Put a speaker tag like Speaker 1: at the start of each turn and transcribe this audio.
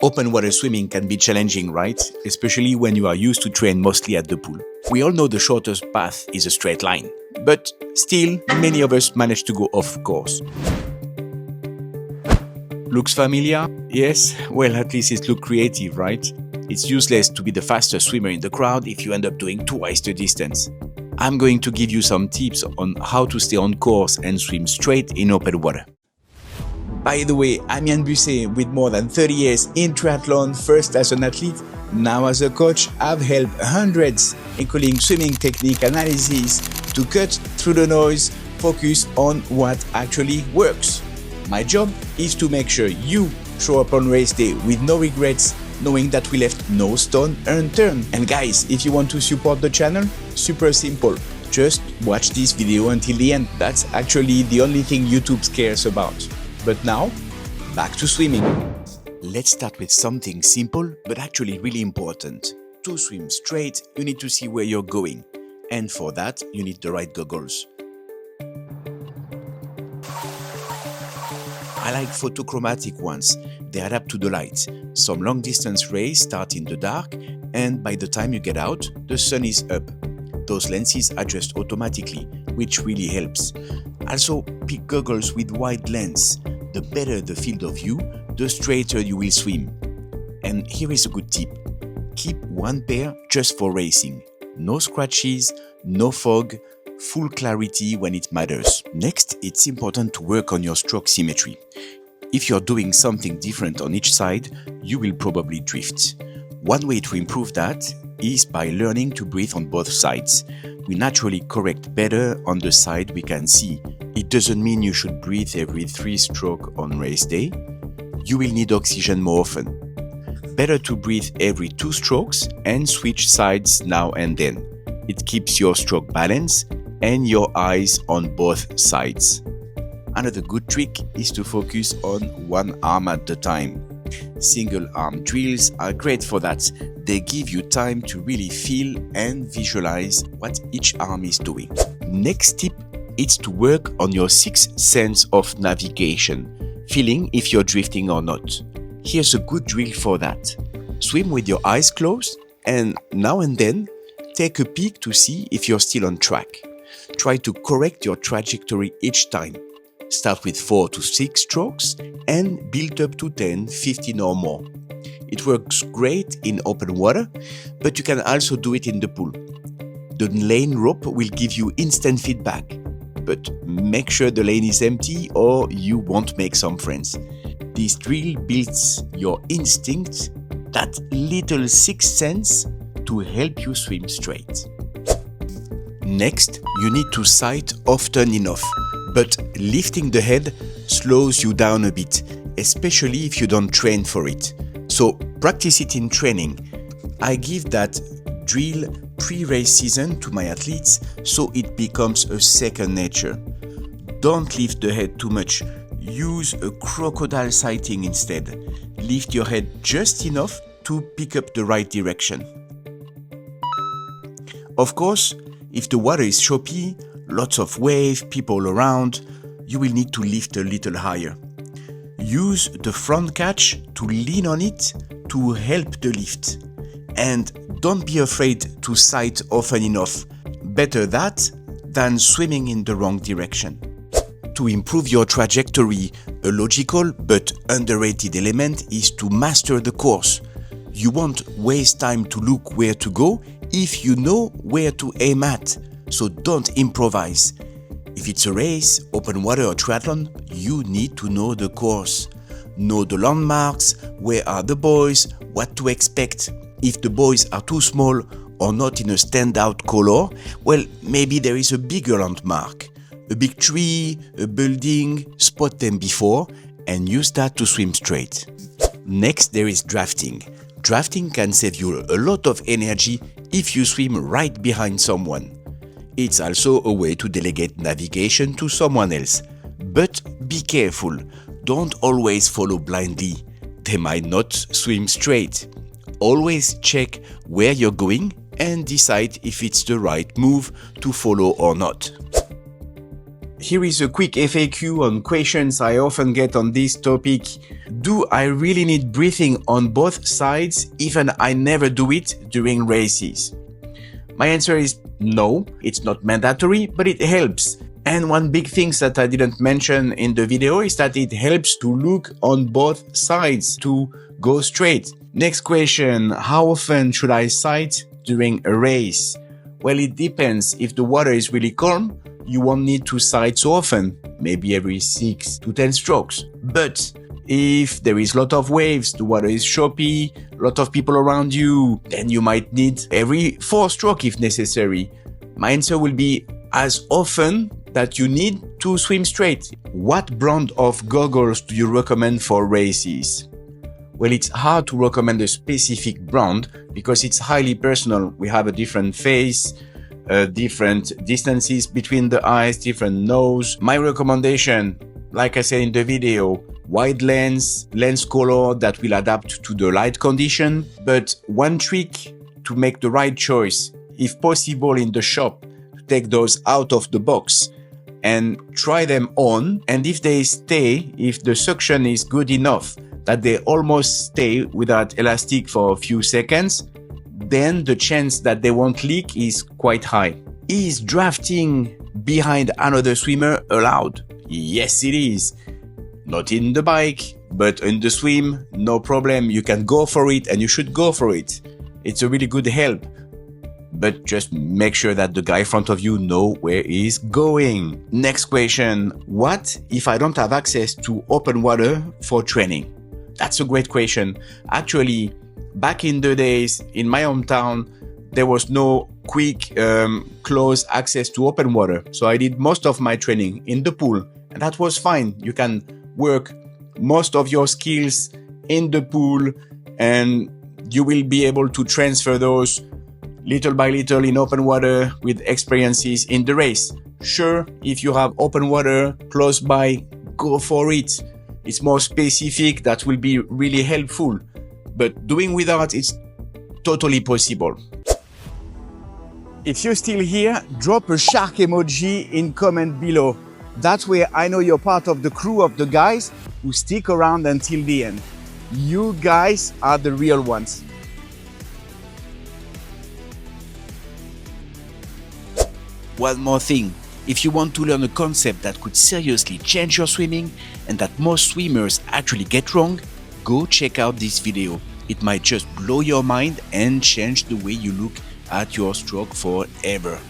Speaker 1: Open water swimming can be challenging, right? Especially when you are used to train mostly at the pool. We all know the shortest path is a straight line, but still, many of us manage to go off course. Looks familiar? Yes? Well, at least it looks creative, right? It's useless to be the fastest swimmer in the crowd if you end up doing twice the distance. I'm going to give you some tips on how to stay on course and swim straight in open water. By the way, I'm Yann Busset with more than 30 years in triathlon, first as an athlete, now as a coach. I've helped hundreds, including swimming technique analysis, to cut through the noise, focus on what actually works. My job is to make sure you show up on race day with no regrets, knowing that we left no stone unturned. And guys, if you want to support the channel, super simple. Just watch this video until the end. That's actually the only thing YouTube cares about. But now, back to swimming. Let's start with something simple, but actually really important. To swim straight, you need to see where you're going. And for that, you need the right goggles. I like photochromatic ones. They adapt to the light. Some long distance rays start in the dark, and by the time you get out, the sun is up. Those lenses adjust automatically, which really helps. Also, pick goggles with wide lens. The better the field of view, the straighter you will swim. And here is a good tip. Keep one pair just for racing. No scratches, no fog, full clarity when it matters. Next, it's important to work on your stroke symmetry. If you're doing something different on each side, you will probably drift. One way to improve that is by learning to breathe on both sides. We naturally correct better on the side we can see. It doesn't mean you should breathe every 3 strokes on race day. You will need oxygen more often. Better to breathe every 2 strokes and switch sides now and then. It keeps your stroke balance and your eyes on both sides. Another good trick is to focus on one arm at a time. Single arm drills are great for that. They give you time to really feel and visualize what each arm is doing. Next tip is to work on your sixth sense of navigation, feeling if you're drifting or not. Here's a good drill for that. Swim with your eyes closed and now and then take a peek to see if you're still on track. Try to correct your trajectory each time. Start with 4 to 6 strokes and build up to 10, 15 or more. It works great in open water, but you can also do it in the pool. The lane rope will give you instant feedback, but make sure the lane is empty or you won't make some friends. This drill builds your instinct, that little sixth sense, to help you swim straight. Next, you need to sight often enough, but lifting the head slows you down a bit, especially if you don't train for it. So practice it in training. I give that drill pre-race season to my athletes so it becomes a second nature. Don't lift the head too much. Use a crocodile sighting instead. Lift your head just enough to pick up the right direction. Of course, if the water is choppy, lots of waves, people around, you will need to lift a little higher. Use the front catch to lean on it to help the lift. And don't be afraid to sight often enough. Better that than swimming in the wrong direction. To improve your trajectory, a logical but underrated element is to master the course. You won't waste time to look where to go if you know where to aim at. So don't improvise. If it's a race, open water or triathlon, you need to know the course. Know the landmarks, where are the buoys, what to expect. If the buoys are too small or not in a standout color, well, maybe there is a bigger landmark. A big tree, a building, spot them before and use that to swim straight. Next, there is drafting. Drafting can save you a lot of energy if you swim right behind someone. It's also a way to delegate navigation to someone else. But be careful, don't always follow blindly. They might not swim straight. Always check where you're going and decide if it's the right move to follow or not. Here is a quick FAQ on questions I often get on this topic. Do I really need breathing on both sides, even I never do it during races? My answer is no, it's not mandatory, but it helps. And one big thing that I didn't mention in the video is that it helps to look on both sides, to go straight. Next question, how often should I sight during a race? Well, it depends. If the water is really calm, you won't need to sight so often, maybe every 6 to 10 strokes. But if there is a lot of waves, the water is choppy, a lot of people around you, then you might need every 4 strokes if necessary. My answer will be as often that you need to swim straight. What brand of goggles do you recommend for races? Well, it's hard to recommend a specific brand because it's highly personal. We have a different face, different distances between the eyes, different nose. My recommendation, like I said in the video, wide lens, lens color that will adapt to the light condition. But one trick to make the right choice, if possible in the shop, to take those out of the box and try them on. And if they stay, if the suction is good enough that they almost stay without elastic for a few seconds, then the chance that they won't leak is quite high. Is drafting behind another swimmer allowed? Yes, it is. Not in the bike, but in the swim, no problem. You can go for it and you should go for it. It's a really good help. But just make sure that the guy in front of you knows where he's going. Next question. What if I don't have access to open water for training? That's a great question. Actually, back in the days, in my hometown, there was no quick, close access to open water. So I did most of my training in the pool, and that was fine. You can work most of your skills in the pool, and you will be able to transfer those little by little in open water with experiences in the race. Sure, if you have open water close by, go for it. It's more specific, that will be really helpful. But doing without, it's totally possible. If you're still here, drop a shark emoji in comment below. That way I know you're part of the crew of the guys who stick around until the end. You guys are the real ones. One more thing. If you want to learn a concept that could seriously change your swimming and that most swimmers actually get wrong, go check out this video. It might just blow your mind and change the way you look at your stroke forever.